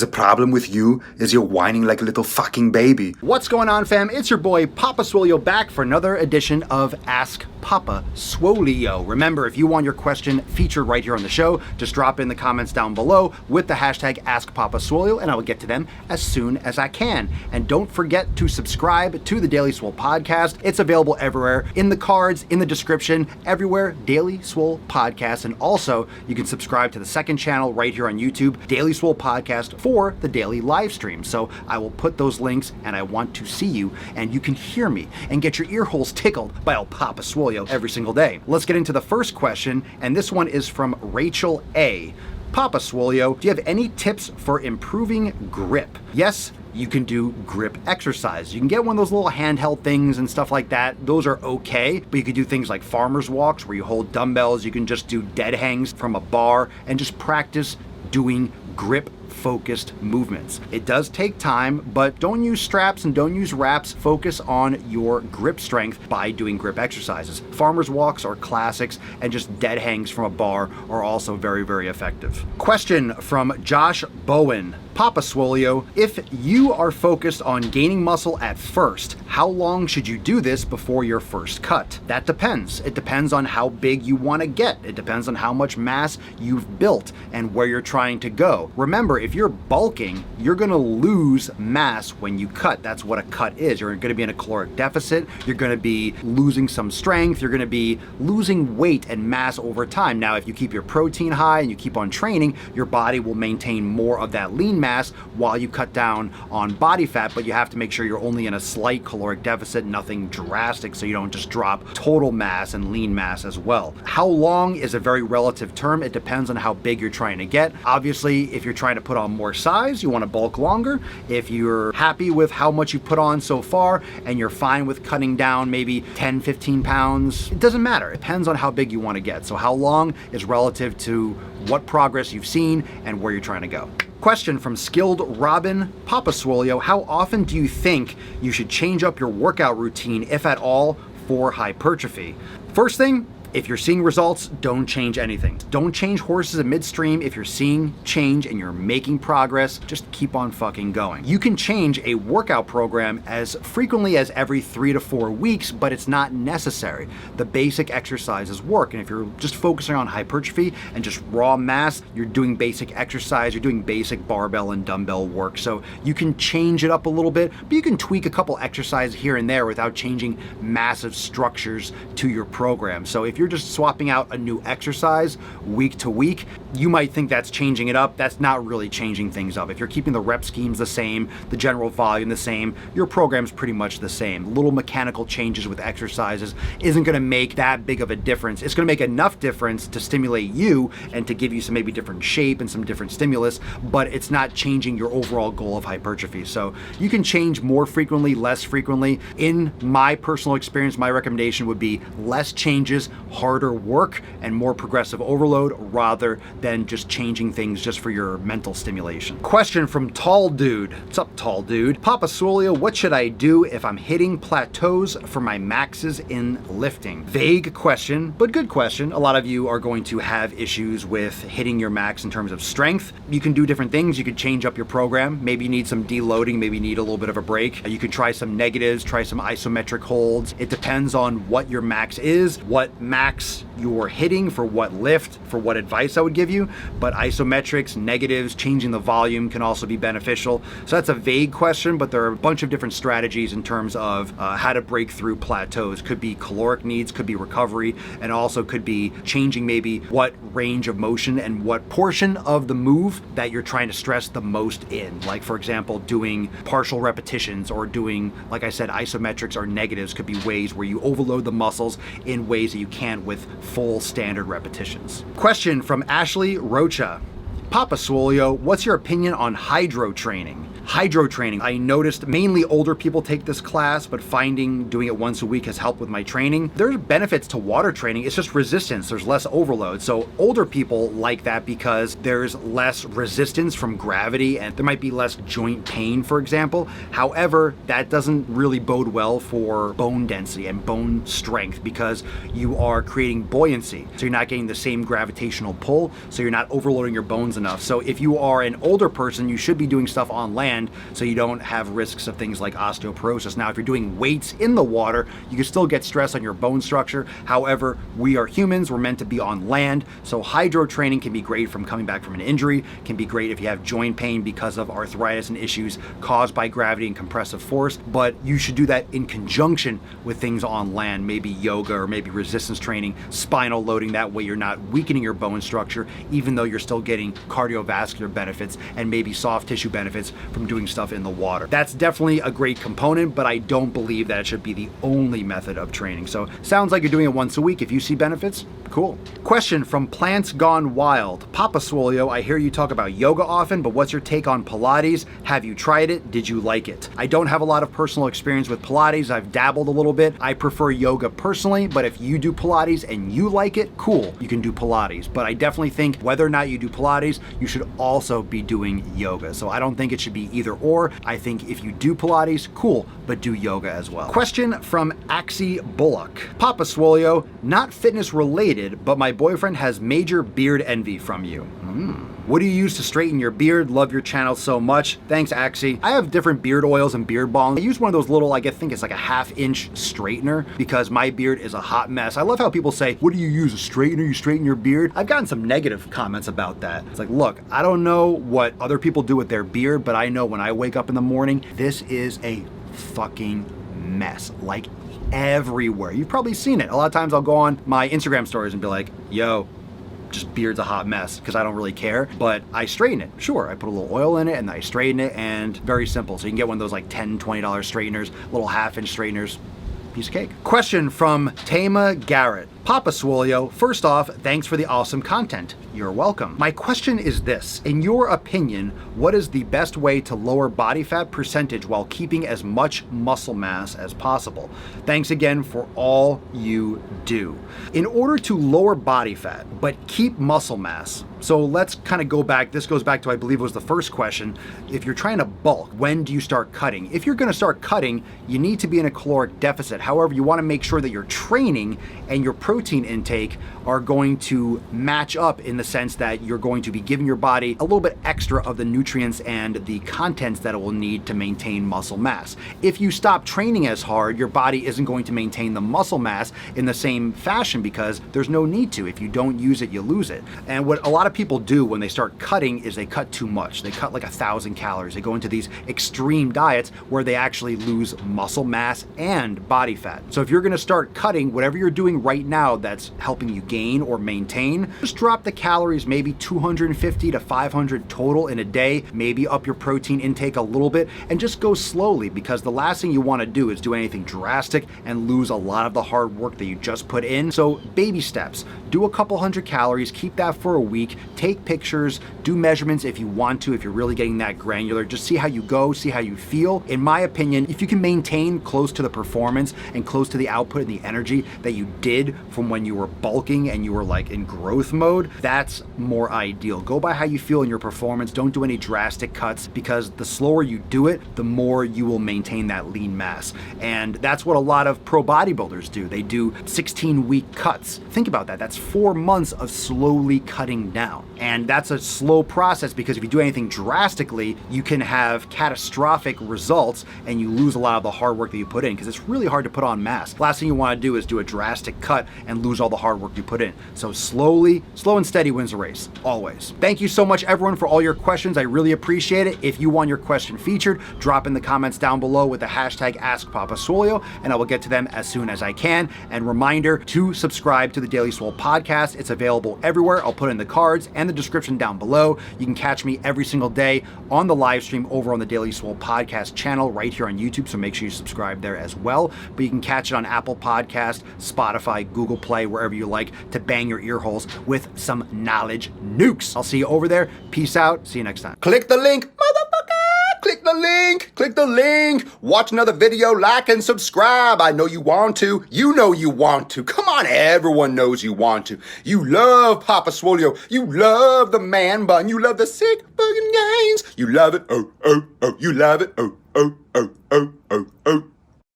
The problem with you is you're whining like a little fucking baby. What's going on, fam? It's your boy Papa Swolio back for another edition of Ask Papa Swolio. Remember, if you want your question featured right here on the show, just drop in the comments down below with the hashtag AskPapaSwolio, and I will get to them as soon as I can. And don't forget to subscribe to the Daily Swole podcast. It's available everywhere, in the cards, in the description, everywhere, Daily Swole Podcast. And also, you can subscribe to the second channel right here on YouTube, Daily Swole Podcast, for the daily live stream. So I will put those links, and I want to see you, and you can hear me and get your ear holes tickled by El Papa Swolio every single day. Let's get into the first question, and this one is from Rachel A. Papa Swolio, do you have any tips for improving grip? Yes, you can do grip exercise. You can get one of those little handheld things and stuff like that. Those are okay, but you can do things like farmer's walks where you hold dumbbells. You can just do dead hangs from a bar and just practice doing grip focused movements. It does take time, but don't use straps and don't use wraps. Focus on your grip strength by doing grip exercises. Farmer's walks are classics, and just dead hangs from a bar are also very, very effective. Question from Josh Bowen. Papa Swolio, if you are focused on gaining muscle at first, how long should you do this before your first cut? That depends. It depends on how big you want to get. It depends on how much mass you've built and where you're trying to go. Remember, if you're bulking, you're going to lose mass when you cut. That's what a cut is. You're going to be in a caloric deficit. You're going to be losing some strength. You're going to be losing weight and mass over time. Now, if you keep your protein high and you keep on training, your body will maintain more of that lean mass while you cut down on body fat, but you have to make sure you're only in a slight caloric deficit, nothing drastic, so you don't just drop total mass and lean mass as well. How long is a very relative term. It depends on how big you're trying to get. Obviously, if you're trying to put on more size, you want to bulk longer. If you're happy with how much you put on so far and you're fine with cutting down maybe 10, 15 pounds, it doesn't matter. It depends on how big you want to get. So how long is relative to what progress you've seen and where you're trying to go. Question from Skilled Robin. Papa Swolio, how often do you think you should change up your workout routine, if at all, for hypertrophy? First thing, if you're seeing results, don't change anything. Don't change horses in midstream. If you're seeing change and you're making progress, just keep on fucking going. You can change a workout program as frequently as every 3 to 4 weeks, but it's not necessary. The basic exercises work, and if you're just focusing on hypertrophy and just raw mass, you're doing basic exercise, you're doing basic barbell and dumbbell work. So you can change it up a little bit, but you can tweak a couple exercises here and there without changing massive structures to your program. So if you're just swapping out a new exercise week to week, you might think that's changing it up. That's not really changing things up. If you're keeping the rep schemes the same, the general volume the same, your program's pretty much the same. Little mechanical changes with exercises isn't going to make that big of a difference. It's going to make enough difference to stimulate you and to give you some maybe different shape and some different stimulus, but it's not changing your overall goal of hypertrophy. So you can change more frequently, less frequently. In my personal experience, my recommendation would be less changes, harder work, and more progressive overload rather than just changing things just for your mental stimulation. Question from Tall Dude. What's up, Tall Dude? Papa Swolio, what should I do if I'm hitting plateaus for my maxes in lifting? Vague question, but good question. A lot of you are going to have issues with hitting your max in terms of strength. You can do different things. You could change up your program. Maybe you need some deloading. Maybe you need a little bit of a break. You could try some negatives, try some isometric holds. It depends on what your max is, what max you're hitting for what lift, for what advice I would give you, but isometrics, negatives, changing the volume can also be beneficial. So that's a vague question, but there are a bunch of different strategies in terms of how to break through plateaus. Could be caloric needs, could be recovery, and also could be changing maybe what range of motion and what portion of the move that you're trying to stress the most in. Like, for example, doing partial repetitions or doing, like I said, isometrics or negatives could be ways where you overload the muscles in ways that you can't with full standard repetitions. Question from Ashley Rocha. Papa Swolio, what's your opinion on hydro training? Hydro training. I noticed mainly older people take this class, but finding doing it once a week has helped with my training. There's benefits to water training. It's just resistance. There's less overload. So older people like that because there's less resistance from gravity and there might be less joint pain, for example. However, that doesn't really bode well for bone density and bone strength because you are creating buoyancy. So you're not getting the same gravitational pull, so you're not overloading your bones enough. So if you are an older person, you should be doing stuff on land so you don't have risks of things like osteoporosis. Now, if you're doing weights in the water, you can still get stress on your bone structure. However, we are humans, we're meant to be on land. So hydro training can be great from coming back from an injury, can be great if you have joint pain because of arthritis and issues caused by gravity and compressive force, but you should do that in conjunction with things on land, maybe yoga or maybe resistance training, spinal loading. That way you're not weakening your bone structure, even though you're still getting cardiovascular benefits and maybe soft tissue benefits from doing stuff in the water. That's definitely a great component, but I don't believe that it should be the only method of training. So sounds like you're doing it once a week. If you see benefits, cool. Question from Plants Gone Wild. Papa Swolio, I hear you talk about yoga often, but what's your take on Pilates? Have you tried it? Did you like it? I don't have a lot of personal experience with Pilates. I've dabbled a little bit. I prefer yoga personally, but if you do Pilates and you like it, cool, you can do Pilates. But I definitely think whether or not you do Pilates, you should also be doing yoga. So I don't think it should be either or. I think if you do Pilates, cool, but do yoga as well. Question from Axie Bullock. Papa Swolio, not fitness related, but my boyfriend has major beard envy from you. What do you use to straighten your beard? Love your channel so much. Thanks, Axie. I have different beard oils and beard balms. I use one of those little, I think it's like a 1/2 inch straightener because my beard is a hot mess. I love how people say, what do you use, a straightener? You straighten your beard? I've gotten some negative comments about that. It's like, look, I don't know what other people do with their beard, but I know when I wake up in the morning, this is a fucking mess. Like everywhere. You've probably seen it. A lot of times I'll go on my Instagram stories and be like, yo, just beard's a hot mess because I don't really care, but I straighten it. Sure, I put a little oil in it and I straighten it, and very simple. So you can get one of those like $10, $20 straighteners, little 1/2 inch straighteners, piece of cake. Question from Tama Garrett. Papa Swolio, first off, thanks for the awesome content. You're welcome. My question is this: in your opinion, what is the best way to lower body fat percentage while keeping as much muscle mass as possible? Thanks again for all you do. In order to lower body fat, but keep muscle mass, so let's kind of go back. This goes back to, I believe it was the first question. If you're trying to bulk, when do you start cutting? If you're gonna start cutting, you need to be in a caloric deficit. However, you wanna make sure that your training and your protein intake are going to match up in the sense that you're going to be giving your body a little bit extra of the nutrients and the contents that it will need to maintain muscle mass. If you stop training as hard, your body isn't going to maintain the muscle mass in the same fashion because there's no need to. If you don't use it, you lose it. And what a lot of people do when they start cutting is they cut too much. They cut like 1,000 calories. They go into these extreme diets where they actually lose muscle mass and body fat. So if you're gonna start cutting, whatever you're doing right now that's helping you gain or maintain, just drop the calories, maybe 250 to 500 total in a day, maybe up your protein intake a little bit, and just go slowly, because the last thing you wanna do is do anything drastic and lose a lot of the hard work that you just put in. So baby steps, do a couple hundred calories, keep that for a week, take pictures, do measurements if you want to, if you're really getting that granular, just see how you go, see how you feel. In my opinion, if you can maintain close to the performance and close to the output and the energy that you did from when you were bulking and you were like in growth mode, that's more ideal. Go by how you feel in your performance. Don't do any drastic cuts, because the slower you do it, the more you will maintain that lean mass. And that's what a lot of pro bodybuilders do. They do 16-week cuts. Think about that. That's 4 months of slowly cutting down. And that's a slow process, because if you do anything drastically, you can have catastrophic results and you lose a lot of the hard work that you put in, because it's really hard to put on mass. Last thing you want to do is do a drastic cut and lose all the hard work you put in. So slow and steady wins the race, always. Thank you so much, everyone, for all your questions. I really appreciate it. If you want your question featured, drop in the comments down below with the hashtag AskPapaSwolio, and I will get to them as soon as I can. And reminder to subscribe to the Daily Swole podcast. It's available everywhere. I'll put in the cards and the description down below. You can catch me every single day on the live stream over on the Daily Swole podcast channel right here on YouTube, so make sure you subscribe there as well. But you can catch it on Apple Podcast, Spotify, Google Play, wherever you like to bang your ear holes with some knowledge nukes. I'll see you over there. Peace out. See you next time. Click the link, motherfucker! Click the the link. Click the link. Watch another video, like and subscribe. I know you want to. You know you want to. Come on, everyone knows you want to. You love Papa Swolio. You love the man bun. You love the sick bugging gains. You love it. Oh, oh, oh. You love it. Oh, oh, oh, oh, oh, oh.